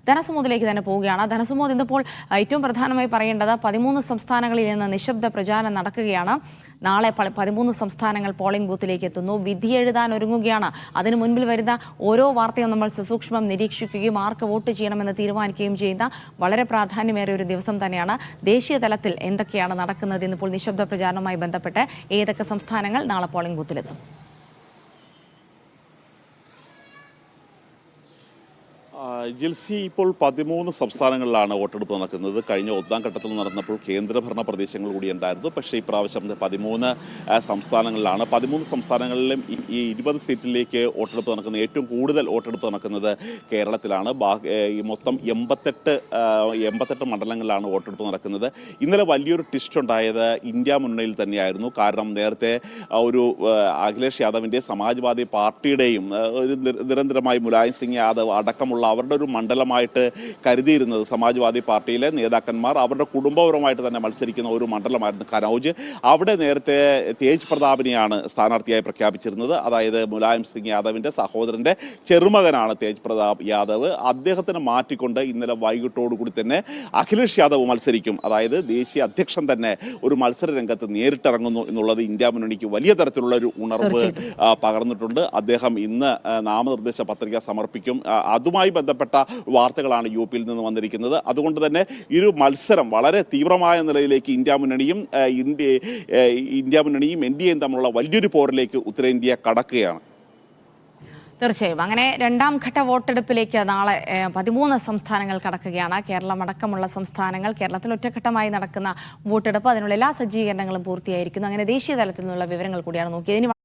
ധനസുമോദിലേക്ക് തന്നെ പോവുകയാണ്. ധനസുമോദ്, ഇന്നിപ്പോൾ ഏറ്റവും പ്രധാനമായി പറയേണ്ടത് 13 സംസ്ഥാനങ്ങളിൽ നിന്ന് നിശബ്ദ പ്രചാരണം നടക്കുകയാണ്. നാളെ 13 സംസ്ഥാനങ്ങൾ പോളിംഗ് ബൂത്തിലേക്ക് എത്തുന്നു. വിധി എഴുതാൻ ഒരുങ്ങുകയാണ്. അതിനു മുൻപിൽ വരുന്ന ഓരോ വാർത്തയും നമ്മൾ സസൂക്ഷ്മം നിരീക്ഷിക്കുകയും ആർക്ക് വോട്ട് ചെയ്യണമെന്ന് തീരുമാനിക്കുകയും ചെയ്യുന്ന വളരെ പ്രാധാന്യമേറിയ ഒരു ദിവസം തന്നെയാണ്. ദേശീയ തലത്തിൽ എന്തൊക്കെയാണ് നടക്കുന്നത് എന്നിപ്പോൾ നിശബ്ദ പ്രചാരണവുമായി ബന്ധപ്പെട്ട് ഏതൊക്കെ സംസ്ഥാനങ്ങൾ നാളെ പോളിംഗ് ബൂത്തിലെത്തും? ജിൽസി, ഇപ്പോൾ 13 സംസ്ഥാനങ്ങളിലാണ് വോട്ടെടുപ്പ് നടക്കുന്നത്. കഴിഞ്ഞ ഒന്നാം ഘട്ടത്തിൽ നടന്നപ്പോൾ കേന്ദ്രഭരണ പ്രദേശങ്ങൾ കൂടി ഉണ്ടായിരുന്നു. പക്ഷേ ഇപ്രാവശ്യം 13 സംസ്ഥാനങ്ങളിലാണ്. 13 സംസ്ഥാനങ്ങളിലും ഈ 20 സീറ്റിലേക്ക് വോട്ടെടുപ്പ് നടക്കുന്നത്. ഏറ്റവും കൂടുതൽ വോട്ടെടുപ്പ് നടക്കുന്നത് കേരളത്തിലാണ്. മൊത്തം 88 മണ്ഡലങ്ങളിലാണ് വോട്ടെടുപ്പ് നടക്കുന്നത്. ഇന്നലെ വലിയൊരു ട്വിസ്റ്റ് ഉണ്ടായത് ഇന്ത്യ മുന്നണിയിൽ തന്നെയായിരുന്നു. കാരണം നേരത്തെ ഒരു അഖിലേഷ് യാദവിൻ്റെ സമാജ്വാദി പാർട്ടിയുടെയും ഒരു നിരന്തരമായി മുലായം സിംഗ് യാദവ് അടക്കമുള്ള അവരുടെ ഒരു മണ്ഡലമായിട്ട് കരുതിയിരുന്നത് സമാജ്വാദി പാർട്ടിയിലെ നേതാക്കന്മാർ അവരുടെ കുടുംബപരമായിട്ട് തന്നെ മത്സരിക്കുന്ന ഒരു മണ്ഡലമായിരുന്നു കനൗജ്. അവിടെ നേരത്തെ തേജ് പ്രതാപിനെയാണ് സ്ഥാനാർത്ഥിയായി പ്രഖ്യാപിച്ചിരുന്നത്. അതായത് മുലായം സിംഗ് യാദവിൻ്റെ സഹോദരൻ്റെ ചെറുമകനാണ് തേജ് പ്രതാപ് യാദവ്. അദ്ദേഹത്തിന് മാറ്റിക്കൊണ്ട് ഇന്നലെ വൈകിട്ടോടുകൂടി തന്നെ അഖിലേഷ് യാദവ് മത്സരിക്കും. അതായത് ദേശീയ അധ്യക്ഷൻ തന്നെ ഒരു മത്സര രംഗത്ത് നേരിട്ടിറങ്ങുന്നു എന്നുള്ളത് ഇന്ത്യ മുന്നണിക്ക് വലിയ തരത്തിലുള്ള ഒരു ഉണർവ് പകർന്നിട്ടുണ്ട്. അദ്ദേഹം ഇന്ന് നാമനിർദ്ദേശ പത്രിക സമർപ്പിക്കും. അതുമായി ബന്ധപ്പെട്ട വാർത്തകളാണ് യുപിയിൽ നിന്ന് വന്നിരിക്കുന്നത്. അതുകൊണ്ട് തന്നെ ഈ ഒരു മത്സരം വളരെ തീവ്രമായ നിലയിലേക്ക് ഇന്ത്യ മുന്നണിയും എൻ ഡി എയും തമ്മിലുള്ള വലിയൊരു പോരിലേക്ക് ഉത്തരേന്ത്യ കടക്കുകയാണ്. തീർച്ചയായും അങ്ങനെ രണ്ടാം ഘട്ട വോട്ടെടുപ്പിലേക്ക് നാളെ 13 സംസ്ഥാനങ്ങൾ കടക്കുകയാണ്. കേരളം അടക്കമുള്ള സംസ്ഥാനങ്ങൾ. കേരളത്തിൽ ഒറ്റഘട്ടമായി നടക്കുന്ന വോട്ടെടുപ്പ്, അതിനുള്ള എല്ലാ സജ്ജീകരണങ്ങളും പൂർത്തിയായിരിക്കുന്നു. അങ്ങനെ ദേശീയ തലത്തിൽ നിന്നുള്ള വിവരങ്ങൾ കൂടിയാണ് നോക്കിയത്.